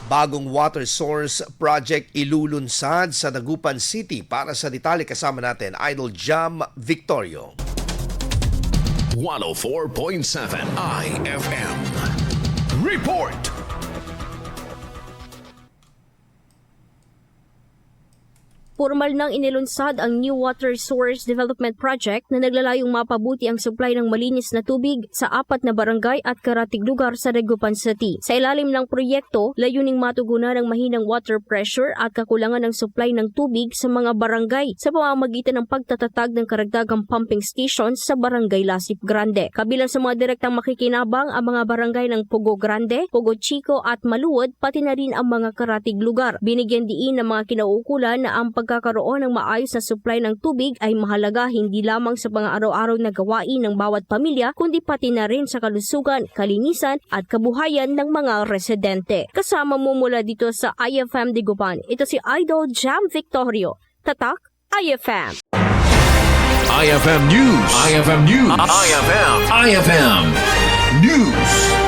Bagong water source project Ilulunsad sa Dagupan City. Para sa detalye kasama natin, Idol Jam Victorio. 104.7 IFM. Report! Formal nang inilunsad ang New Water Source Development Project na naglalayong mapabuti ang supply ng malinis na tubig sa 4 na barangay at karatig lugar sa Dagupan City. Sa ilalim ng proyekto, layuning matugunan ang mahinang water pressure at kakulangan ng supply ng tubig sa mga barangay sa pamamagitan ng pagtatatag ng karagdagang pumping stations sa Barangay Lasip Grande. Kabilang sa mga direktang makikinabang ang mga barangay ng Pugo Grande, Pugo Chico at Maluod, pati na rin ang mga karatig lugar. Binigyan diin ng mga kinauukulan na ang pagkakaroon ng maayos na supply ng tubig ay mahalaga hindi lamang sa pang-araw-araw na gawain ng bawat pamilya kundi pati na rin sa kalusugan, kalinisan at kabuhayan ng mga residente. Kasama mo mula dito sa IFM Dagupan, ito si Idol Jam Victorio. Tatak IFM. IFM News. IFM News. IFM News.